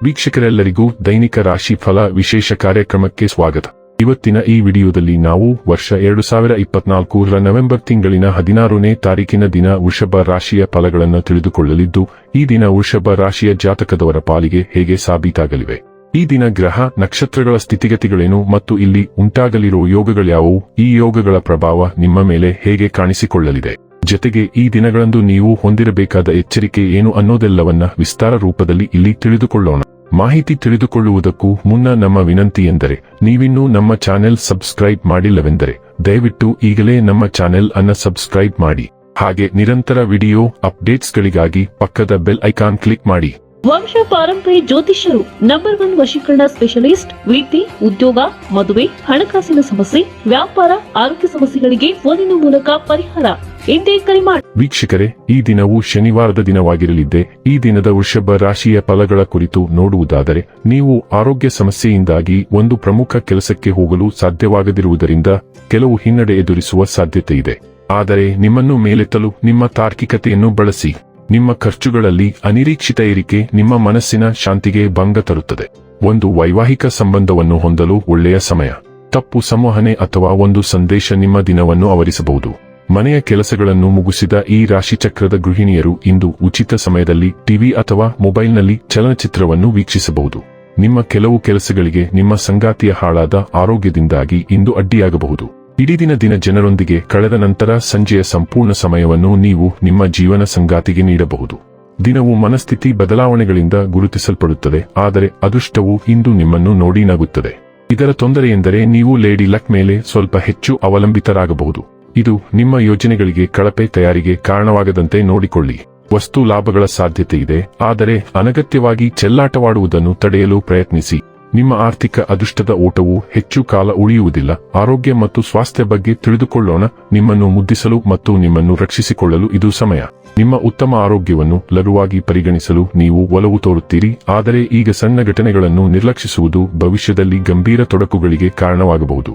ವೀಕ್ಷಕರೆಲ್ಲರಿಗೂ ದೈನಿಕ ರಾಶಿ ಫಲ ವಿಶೇಷ ಕಾರ್ಯಕ್ರಮಕ್ಕೆ ಸ್ವಾಗತ. ಇವತ್ತಿನ ಈ ವಿಡಿಯೋದಲ್ಲಿ ನಾವು ವರ್ಷ 2024ರ ನವೆಂಬರ್ ತಿಂಗಳಿನ 16ನೇ ತಾರೀಕಿನ ದಿನ ವೃಷಭ ರಾಶಿಯ ಫಲಗಳನ್ನು ತಿಳಿದುಕೊಳ್ಳಲಿದ್ದು, ಈ ದಿನ ವೃಷಭ ರಾಶಿಯ ಜಾತಕದವರ ಪಾಲಿಗೆ ಹೇಗೆ ಸಾಬೀತಾಗಲಿವೆ, ಈ ದಿನ ಗ್ರಹ ನಕ್ಷತ್ರಗಳ ಸ್ಥಿತಿಗತಿಗಳೇನು ಮತ್ತು ಇಲ್ಲಿ ಉಂಟಾಗಲಿರುವ ಯೋಗಗಳ್ಯಾವುವು, ಈ ಯೋಗಗಳ ಪ್ರಭಾವ ನಿಮ್ಮ ಮೇಲೆ ಹೇಗೆ ಕಾಣಿಸಿಕೊಳ್ಳಲಿದೆ, ಜೊತೆಗೆ ಈ ದಿನಗಳಂದು ನೀವು ಹೊಂದಿರಬೇಕಾದ ಎಚ್ಚರಿಕೆ ಏನು ಅನ್ನೋದೆಲ್ಲವನ್ನ ವಿಸ್ತಾರ ರೂಪದಲ್ಲಿ ಇಲ್ಲಿ ತಿಳಿದುಕೊಳ್ಳೋಣ. ಮಾಹಿತಿ ತಿಳಿದುಕೊಳ್ಳುವುದಕ್ಕೂ ಮುನ್ನ ನಮ್ಮ ವಿನಂತಿ ಎಂದರೆ, ನೀವಿನ್ನೂ ನಮ್ಮ ಚಾನೆಲ್ ಸಬ್ಸ್ಕ್ರೈಬ್ ಮಾಡಿಲ್ಲವೆಂದರೆ ದಯವಿಟ್ಟು ಈಗಲೇ ನಮ್ಮ ಚಾನೆಲ್ ಅನ್ನು ಸಬ್ಸ್ಕ್ರೈಬ್ ಮಾಡಿ. ಹಾಗೆ ನಿರಂತರ ವಿಡಿಯೋ ಅಪ್ಡೇಟ್ಸ್ಗಳಿಗಾಗಿ ಪಕ್ಕದ ಬೆಲ್ ಐಕಾನ್ ಕ್ಲಿಕ್ ಮಾಡಿ. ವಂಶ ಪಾರಂಪರ್ಯ ಜ್ಯೋತಿಷ್ಯರು ನಂಬರ್ 1 ವಶೀಕರಣ ಸ್ಪೆಷಲಿಸ್ಟ್. ವಿದ್ಯೆ, ಉದ್ಯೋಗ, ಮದುವೆ, ಹಣಕಾಸಿನ ಸಮಸ್ಯೆ, ವ್ಯಾಪಾರ, ಆರೋಗ್ಯ ಸಮಸ್ಯೆಗಳಿಗೆ ಫೋನಿನ ಮೂಲಕ ಪರಿಹಾರ. ಇಂದೇ ಕರೆ ಮಾಡಿ. ವೀಕ್ಷಕರೇ, ಈ ದಿನವು ಶನಿವಾರದ ದಿನವಾಗಿರಲಿದ್ದೆ. ಈ ದಿನದ ವೃಷಭ ರಾಶಿಯ ಫಲಗಳ ಕುರಿತು ನೋಡುವುದಾದರೆ, ನೀವು ಆರೋಗ್ಯ ಸಮಸ್ಯೆಯಿಂದಾಗಿ ಒಂದು ಪ್ರಮುಖ ಕೆಲಸಕ್ಕೆ ಹೋಗಲು ಸಾಧ್ಯವಾಗದಿರುವುದರಿಂದ ಕೆಲವು ಹಿನ್ನಡೆ ಎದುರಿಸುವ ಸಾಧ್ಯತೆ ಇದೆ. ಆದರೆ ನಿಮ್ಮನ್ನು ಮೇಲೆತ್ತಲು ನಿಮ್ಮ ತಾರ್ಕಿಕತೆಯನ್ನು ಬಳಸಿ. ನಿಮ್ಮ ಖರ್ಚುಗಳಲ್ಲಿ ಅನಿರೀಕ್ಷಿತ ಏರಿಕೆ ನಿಮ್ಮ ಮನಸ್ಸಿನ ಶಾಂತಿಗೆ ಭಂಗ ತರುತ್ತದೆ. ಒಂದು ವೈವಾಹಿಕ ಸಂಬಂಧವನ್ನು ಹೊಂದಲು ಒಳ್ಳೆಯ ಸಮಯ. ತಪ್ಪು ಸಂವಹನೆ ಅಥವಾ ಒಂದು ಸಂದೇಶ ನಿಮ್ಮ ದಿನವನ್ನು ಆವರಿಸಬಹುದು. ಮನೆಯ ಕೆಲಸಗಳನ್ನು ಮುಗಿಸಿದ ಈ ರಾಶಿಚಕ್ರದ ಗೃಹಿಣಿಯರು ಇಂದು ಉಚಿತ ಸಮಯದಲ್ಲಿ ಟಿವಿ ಅಥವಾ ಮೊಬೈಲ್ನಲ್ಲಿ ಚಲನಚಿತ್ರವನ್ನು ವೀಕ್ಷಿಸಬಹುದು. ನಿಮ್ಮ ಕೆಲವು ಕೆಲಸಗಳಿಗೆ ನಿಮ್ಮ ಸಂಗಾತಿಯ ಹಾಳಾದ ಆರೋಗ್ಯದಿಂದಾಗಿ ಇಂದು ಅಡ್ಡಿಯಾಗಬಹುದು. ಇಡೀ ದಿನ ಜನರೊಂದಿಗೆ ಕಳೆದ ನಂತರ ಸಂಜೆಯ ಸಂಪೂರ್ಣ ಸಮಯವನ್ನು ನೀವು ನಿಮ್ಮ ಜೀವನ ಸಂಗಾತಿಗೆ ನೀಡಬಹುದು. ದಿನವು ಮನಸ್ಥಿತಿ ಬದಲಾವಣೆಗಳಿಂದ ಗುರುತಿಸಲ್ಪಡುತ್ತದೆ, ಆದರೆ ಅದೃಷ್ಟವು ಇಂದು ನಿಮ್ಮನ್ನು ನೋಡಿ ನಗುತ್ತದೆ. ಇದರ ತೊಂದರೆಯೆಂದರೆ ನೀವು ಲೇಡಿ ಲಕ್ ಮೇಲೆ ಸ್ವಲ್ಪ ಹೆಚ್ಚು ಅವಲಂಬಿತರಾಗಬಹುದು. ಇದು ನಿಮ್ಮ ಯೋಜನೆಗಳಿಗೆ ಕಳಪೆ ತಯಾರಿಗೆ ಕಾರಣವಾಗದಂತೆ ನೋಡಿಕೊಳ್ಳಿ. ವಸ್ತು ಲಾಭಗಳ ಸಾಧ್ಯತೆ ಇದೆ, ಆದರೆ ಅನಗತ್ಯವಾಗಿ ಚೆಲ್ಲಾಟವಾಡುವುದನ್ನು ತಡೆಯಲು ಪ್ರಯತ್ನಿಸಿ. ನಿಮ್ಮ ಆರ್ಥಿಕ ಅದೃಷ್ಟದ ಓಟವು ಹೆಚ್ಚು ಕಾಲ ಉಳಿಯುವುದಿಲ್ಲ. ಆರೋಗ್ಯ ಮತ್ತು ಸ್ವಾಸ್ಥ್ಯ ಬಗ್ಗೆ ತಿಳಿದುಕೊಳ್ಳೋಣ. ನಿಮ್ಮನ್ನು ಮುದ್ದಿಸಲು ಮತ್ತು ನಿಮ್ಮನ್ನು ರಕ್ಷಿಸಿಕೊಳ್ಳಲು ಇದು ಸಮಯ. ನಿಮ್ಮ ಉತ್ತಮ ಆರೋಗ್ಯವನ್ನು ಲಘುವಾಗಿ ಪರಿಗಣಿಸಲು ನೀವು ಒಲವು ತೋರುತ್ತೀರಿ, ಆದರೆ ಈಗ ಸಣ್ಣ ಘಟನೆಗಳನ್ನು ನಿರ್ಲಕ್ಷಿಸುವುದು ಭವಿಷ್ಯದಲ್ಲಿ ಗಂಭೀರ ತೊಡಕುಗಳಿಗೆ ಕಾರಣವಾಗಬಹುದು.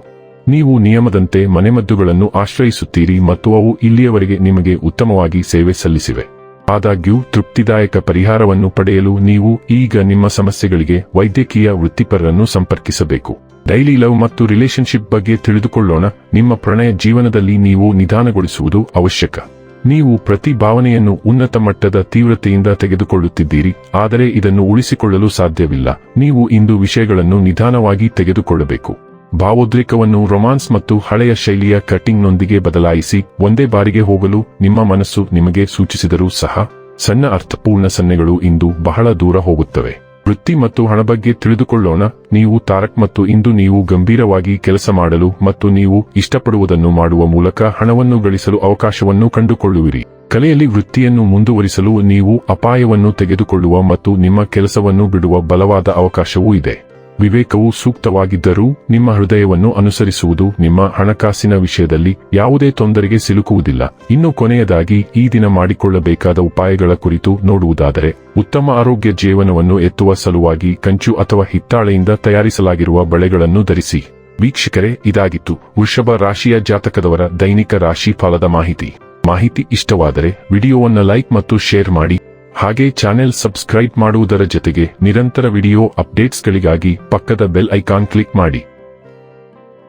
ನೀವು ನಿಯಮದಂತೆ ಮನೆಮದ್ದುಗಳನ್ನು ಆಶ್ರಯಿಸುತ್ತೀರಿ ಮತ್ತು ಅವು ಇಲ್ಲಿಯವರೆಗೆ ನಿಮಗೆ ಉತ್ತಮವಾಗಿ ಸೇವೆ ಸಲ್ಲಿಸಿವೆ. ಆದಾಗ್ಯೂ ತೃಪ್ತಿದಾಯಕ ಪರಿಹಾರವನ್ನು ಪಡೆಯಲು ನೀವು ಈಗ ನಿಮ್ಮ ಸಮಸ್ಯೆಗಳಿಗೆ ವೈದ್ಯಕೀಯ ವೃತ್ತಿಪರರನ್ನು ಸಂಪರ್ಕಿಸಬೇಕು. ಡೈಲಿ ಲವ್ ಮತ್ತು ರಿಲೇಶನ್ಶಿಪ್ ಬಗ್ಗೆ ತಿಳಿದುಕೊಳ್ಳೋಣ. ನಿಮ್ಮ ಪ್ರಣಯ ಜೀವನದಲ್ಲಿ ನೀವು ನಿಧಾನಗೊಳಿಸುವುದು ಅವಶ್ಯಕ. ನೀವು ಪ್ರತಿ ಭಾವನೆಯನ್ನು ಉನ್ನತ ಮಟ್ಟದ ತೀವ್ರತೆಯಿಂದ ತೆಗೆದುಕೊಳ್ಳುತ್ತಿದ್ದೀರಿ, ಆದರೆ ಇದನ್ನು ಉಳಿಸಿಕೊಳ್ಳಲು ಸಾಧ್ಯವಿಲ್ಲ. ನೀವು ಇಂದು ವಿಷಯಗಳನ್ನು ನಿಧಾನವಾಗಿ ತೆಗೆದುಕೊಳ್ಳಬೇಕು. ಭಾವೋದ್ರೇಕವನ್ನು ರೊಮಾನ್ಸ್ ಮತ್ತು ಹಳೆಯ ಶೈಲಿಯ ಕಟ್ಟಿಂಗ್ನೊಂದಿಗೆ ಬದಲಾಯಿಸಿ. ಒಂದೇ ಬಾರಿಗೆ ಹೋಗಲು ನಿಮ್ಮ ಮನಸ್ಸು ನಿಮಗೆ ಸೂಚಿಸಿದರೂ ಸಹ ಸಣ್ಣ ಅರ್ಥಪೂರ್ಣ ಸನ್ನೆಗಳು ಇಂದು ಬಹಳ ದೂರ ಹೋಗುತ್ತವೆ. ವೃತ್ತಿ ಮತ್ತು ಹಣ ಬಗ್ಗೆ ತಿಳಿದುಕೊಳ್ಳೋಣ. ನೀವು ತಾರಕ್ ಮತ್ತು ಇಂದು ನೀವು ಗಂಭೀರವಾಗಿ ಕೆಲಸ ಮಾಡಲು ಮತ್ತು ನೀವು ಇಷ್ಟಪಡುವುದನ್ನು ಮಾಡುವ ಮೂಲಕ ಹಣವನ್ನು ಗಳಿಸಲು ಅವಕಾಶವನ್ನು ಕಂಡುಕೊಳ್ಳುವಿರಿ. ಕಲೆಯಲ್ಲಿ ವೃತ್ತಿಯನ್ನು ಮುಂದುವರಿಸಲು ನೀವು ಅಪಾಯವನ್ನು ತೆಗೆದುಕೊಳ್ಳುವ ಮತ್ತು ನಿಮ್ಮ ಕೆಲಸವನ್ನು ಬಿಡುವ ಬಲವಾದ ಅವಕಾಶವೂ ಇದೆ. ವಿವೇಕವು ಸೂಕ್ತವಾಗಿದ್ದರೂ ನಿಮ್ಮ ಹೃದಯವನ್ನು ಅನುಸರಿಸುವುದು ನಿಮ್ಮ ಹಣಕಾಸಿನ ವಿಷಯದಲ್ಲಿ ಯಾವುದೇ ತೊಂದರೆಗೆ ಸಿಲುಕುವುದಿಲ್ಲ. ಇನ್ನು ಕೊನೆಯದಾಗಿ ಈ ದಿನ ಮಾಡಿಕೊಳ್ಳಬೇಕಾದ ಉಪಾಯಗಳ ಕುರಿತು ನೋಡುವುದಾದರೆ, ಉತ್ತಮ ಆರೋಗ್ಯ ಜೀವನವನ್ನು ಎತ್ತುವ ಸಲುವಾಗಿ ಕಂಚು ಅಥವಾ ಹಿತ್ತಾಳೆಯಿಂದ ತಯಾರಿಸಲಾಗಿರುವ ಬಳೆಗಳನ್ನು ಧರಿಸಿ. ವೀಕ್ಷಕರೇ, ಇದಾಗಿತ್ತು ವೃಷಭ ರಾಶಿಯ ಜಾತಕದವರ ದೈನಿಕ ರಾಶಿ ಫಲದ ಮಾಹಿತಿ ಇಷ್ಟವಾದರೆ ವಿಡಿಯೋವನ್ನು ಲೈಕ್ ಮತ್ತು ಶೇರ್ ಮಾಡಿ. ಹಾಗೆ ಚಾನೆಲ್ ಸಬ್ಸ್ಕ್ರೈಬ್ ಮಾಡುವುದರ ಜೊತೆಗೆ ನಿರಂತರ ವಿಡಿಯೋ ಅಪ್ಡೇಟ್ಸ್ಗಳಿಗಾಗಿ ಪಕ್ಕದ ಬೆಲ್ ಐಕಾನ್ ಕ್ಲಿಕ್ ಮಾಡಿ.